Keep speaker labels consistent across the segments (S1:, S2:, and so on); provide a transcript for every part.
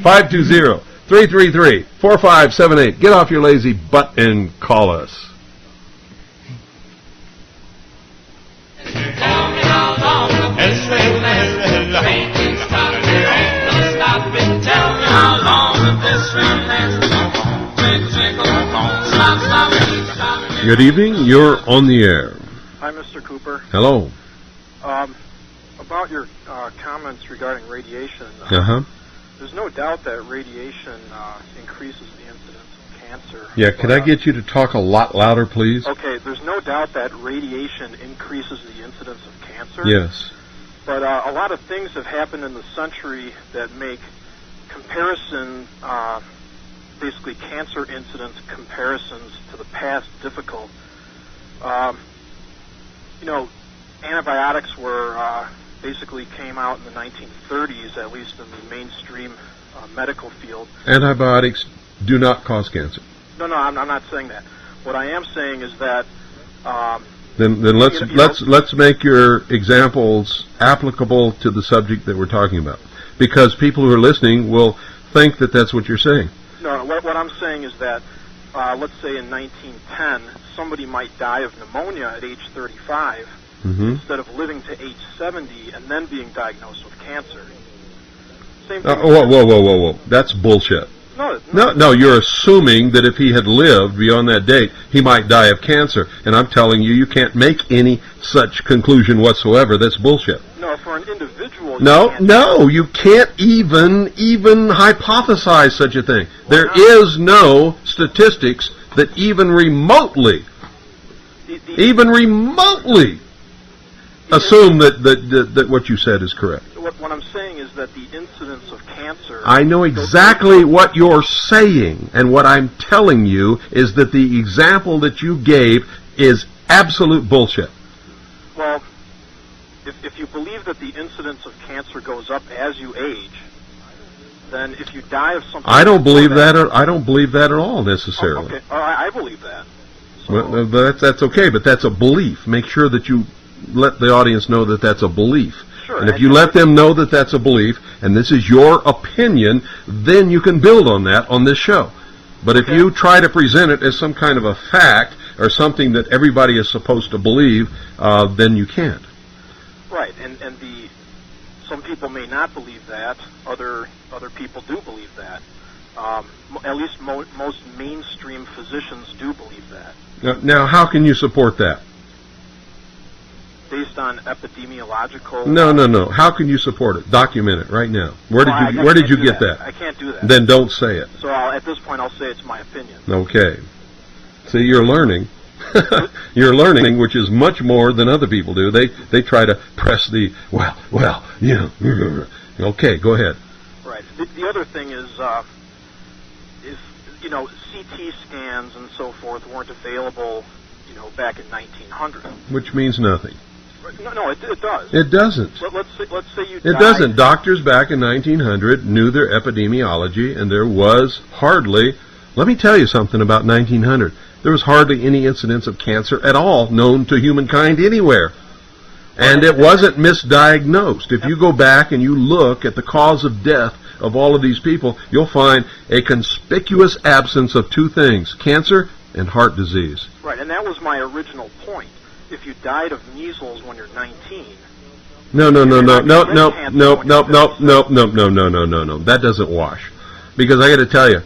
S1: 520-333-4578. Get off your lazy butt and call us. Good evening. You're on the air.
S2: Hi, Mr. Cooper.
S1: Hello.
S2: About your comments regarding radiation, there's no doubt that radiation increases the incidence of cancer.
S1: Yeah, could I get you to talk a lot louder, please?
S2: Okay, there's no doubt that radiation increases the incidence of cancer.
S1: Yes.
S2: But a lot of things have happened in the century that make comparison, basically cancer incidence comparisons to the past difficult. Antibiotics were basically came out in the 1930s, at least in the mainstream medical field.
S1: Antibiotics do not cause cancer.
S2: No, I'm not saying that. What I am saying is that.
S1: Then let's make your examples applicable to the subject that we're talking about, because people who are listening will think that that's what you're saying.
S2: No, what I'm saying is that, let's say in 1910, somebody might die of pneumonia at age 35 instead of living to age 70 and then being diagnosed with cancer. Same thing.
S1: Whoa. That's bullshit. No, you're assuming that if he had lived beyond that date, he might die of cancer. And I'm telling you, you can't make any such conclusion whatsoever. That's bullshit.
S2: No, for an individual...
S1: you can't even hypothesize such a thing. There is no statistics that even remotely assume that what you said is correct.
S2: What I'm saying is that the incidence of cancer...
S1: I know exactly what you're saying, and what I'm telling you is that the example that you gave is absolute bullshit.
S2: Well, if you believe that the incidence of cancer goes up as you age, then if you die of something...
S1: I don't believe that at all, necessarily.
S2: Okay, I believe that. So,
S1: well, that's okay, but that's a belief. Make sure that you let the audience know that that's a belief.
S2: Sure,
S1: and if you let them know that that's a belief, and this is your opinion, then you can build on that on this show. But if you try to present it as some kind of a fact or something that everybody is supposed to believe, then you can't.
S2: Right, and some people may not believe that. Other people do believe that. At least most mainstream physicians do believe that.
S1: Now, how can you support that?
S2: Based on epidemiological...
S1: No. How can you support it? Document it right now. Where did you get that?
S2: I can't do that.
S1: Then don't say it.
S2: So at this point, I'll say it's my opinion.
S1: Okay. See, you're learning. You're learning, which is much more than other people do. They try to press the, Okay, go ahead.
S2: Right. The other thing is CT scans and so forth weren't available, back in 1900.
S1: Which means nothing.
S2: No, it does.
S1: It doesn't.
S2: Let's say you.
S1: It doesn't. Doctors back in 1900 knew their epidemiology, and there was hardly. Let me tell you something about 1900. There was hardly any incidence of cancer at all known to humankind anywhere, and it wasn't misdiagnosed. If you go back and you look at the cause of death of all of these people, you'll find a conspicuous absence of two things: cancer and heart disease.
S2: Right, and that was my original point. If you died of measles when you're 19...
S1: No. That doesn't wash. Because I got to tell you,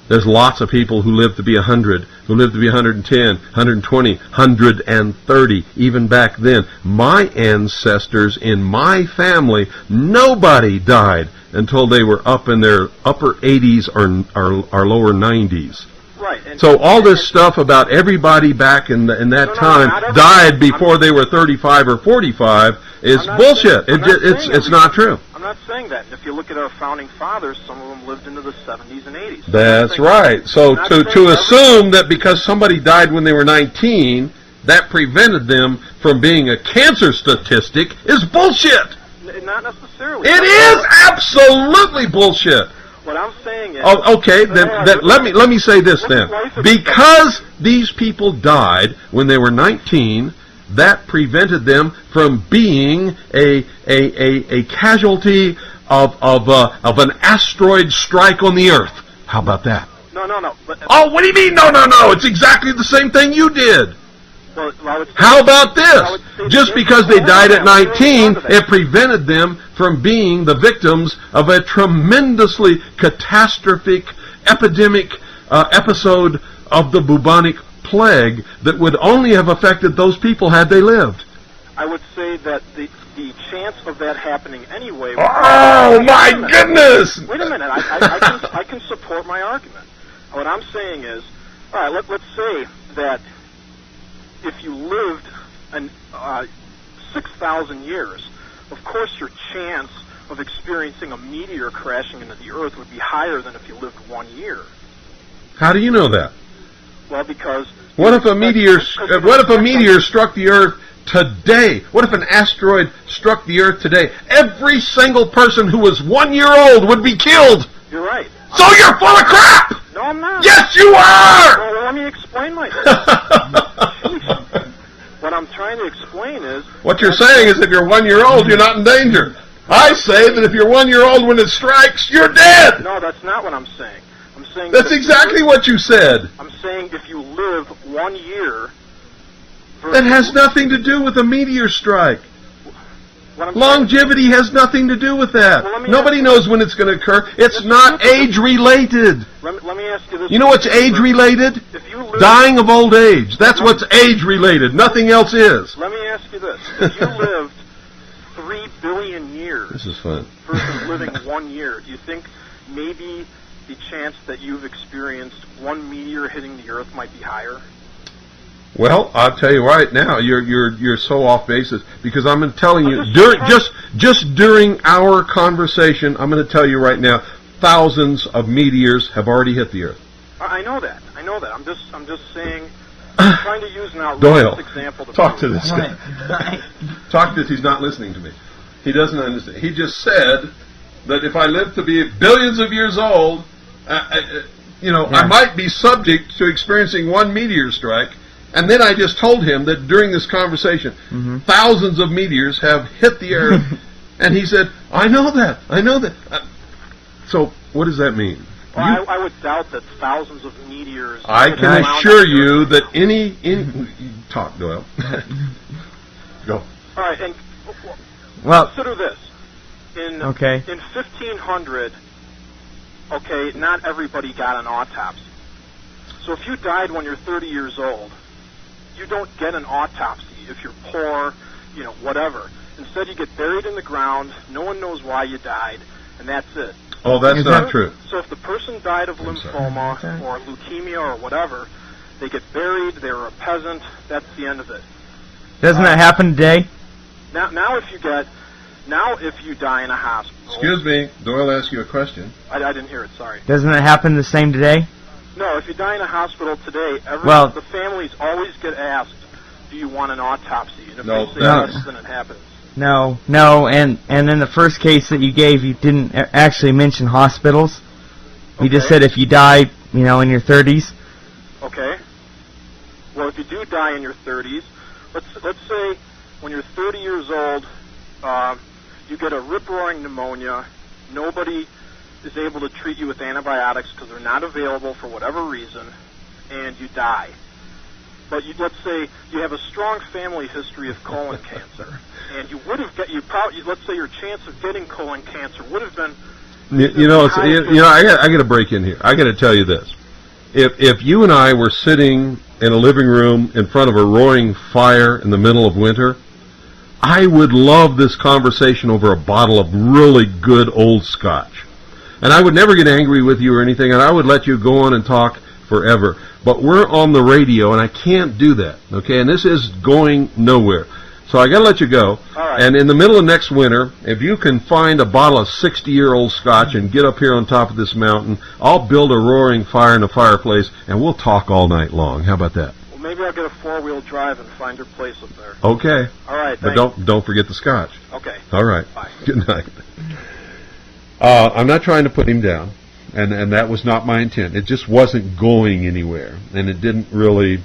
S1: there's lots of people who live to be 100, who live to be 110, 120, 130, even back then. My ancestors in my family, nobody died until they were up in their upper 80s or lower 90s.
S2: Right.
S1: So all this stuff about everybody back in that time died before they were 35 or 45 is bullshit. It's not true.
S2: I'm not saying that. If you look at our founding fathers, some of them lived into the 70s and 80s.
S1: That's right. So to assume that because somebody died when they were 19, that prevented them from being a cancer statistic is bullshit.
S2: Not necessarily.
S1: It is absolutely bullshit.
S2: What I'm saying is...
S1: okay, then let me say this then. Because these people died when they were 19, that prevented them from being a casualty of an asteroid strike on the Earth. How about that?
S2: No.
S1: Oh, what do you mean? No. It's exactly the same thing you did.
S2: Well,
S1: how about this? Just because they died at 19, it prevented them from being the victims of a tremendously catastrophic epidemic episode of the bubonic plague that would only have affected those people had they lived.
S2: I would say that the chance of that happening anyway...
S1: Oh, my goodness!
S2: Wait a minute. I can support my argument. What I'm saying is, all right, let's say that if you lived 6,000 years, of course your chance of experiencing a meteor crashing into the Earth would be higher than if you lived 1 year.
S1: How do you know that?
S2: Well, because...
S1: What if a meteor struck the Earth today? What if an asteroid struck the Earth today? Every single person who was 1 year old would be killed.
S2: You're right.
S1: So you're full of crap!
S2: No, I'm not.
S1: Yes, you are!
S2: Well, let me explain myself. What I'm trying to explain is...
S1: What you're saying is if you're 1 year old, you're not in danger. I say that if you're 1 year old when it strikes, you're dead!
S2: No, that's not what I'm saying. I'm saying...
S1: That's exactly what you said.
S2: I'm saying if you live 1 year...
S1: That has nothing to do with a meteor strike. Longevity has nothing to do with that.
S2: Well,
S1: nobody knows when it's going to occur. It's not age-related.
S2: Let me ask you this.
S1: You know what's age-related? Dying of old age. That's what's age-related. Nothing else is.
S2: Let me ask you this. If you lived 3 billion years...
S1: This is fun.
S2: ...versus living 1 year, do you think maybe the chance that you've experienced one meteor hitting the Earth might be higher?
S1: Well, I'll tell you right now, you're so off basis because I'm telling you just during our conversation, I'm going to tell you right now, thousands of meteors have already hit the Earth.
S2: I know that. I'm just saying. I'm trying to use an outrageous example.
S1: Talk to this guy. Talk to this. He's not listening to me. He doesn't understand. He just said that if I live to be billions of years old, I might be subject to experiencing one meteor strike. And then I just told him that during this conversation, thousands of meteors have hit the Earth. And he said, I know that. So what does that mean?
S2: Well, I would doubt that thousands of meteors...
S1: I can assure you that any talk, Doyle. Go.
S2: All right, and consider this. In 1500, not everybody got an autopsy. So if you died when you're 30 years old, you don't get an autopsy if you're poor, whatever. Instead, you get buried in the ground, no one knows why you died, and that's it.
S1: Oh, that's not true.
S2: So if the person died of lymphoma or leukemia or whatever, they get buried, they were a peasant, that's the end of it.
S3: Doesn't that happen today?
S2: Now if you die in a hospital...
S1: Excuse me, Doyle asked you a question.
S2: I didn't hear it, sorry.
S3: Doesn't it happen the same today?
S2: No, if you die in a hospital today, the families always get asked, do you want an autopsy? And if they say yes, then it happens.
S3: No, and in the first case that you gave, you didn't actually mention hospitals. You just said if you die, in your 30s.
S2: Okay. Well, if you do die in your 30s, let's say when you're 30 years old, you get a rip-roaring pneumonia, nobody is able to treat you with antibiotics because they're not available for whatever reason, and you die. But let's say you have a strong family history of colon cancer, and you would have let's say your chance of getting colon cancer would have been. I got to break in here. I got to tell you this: if you and I were sitting in a living room in front of a roaring fire in the middle of winter, I would love this conversation over a bottle of really good old scotch. And I would never get angry with you or anything, and I would let you go on and talk forever. But we're on the radio, and I can't do that, okay? And this is going nowhere. So I got to let you go. All right.
S1: And in the middle of next winter, if you can find a bottle of 60-year-old scotch and get up here on top of this mountain, I'll build a roaring fire in the fireplace, and we'll talk all night long. How about that?
S2: Well, maybe I'll get a four-wheel drive and find your place up there.
S1: Okay.
S2: All right,
S1: thanks. But don't forget the scotch.
S2: Okay.
S1: All right.
S2: Bye.
S1: Good night. I'm not trying to put him down, and that was not my intent. It just wasn't going anywhere, and it didn't really...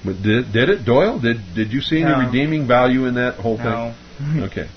S1: Did it, Doyle? Did you see any redeeming value in that whole thing?
S3: No.
S1: Okay.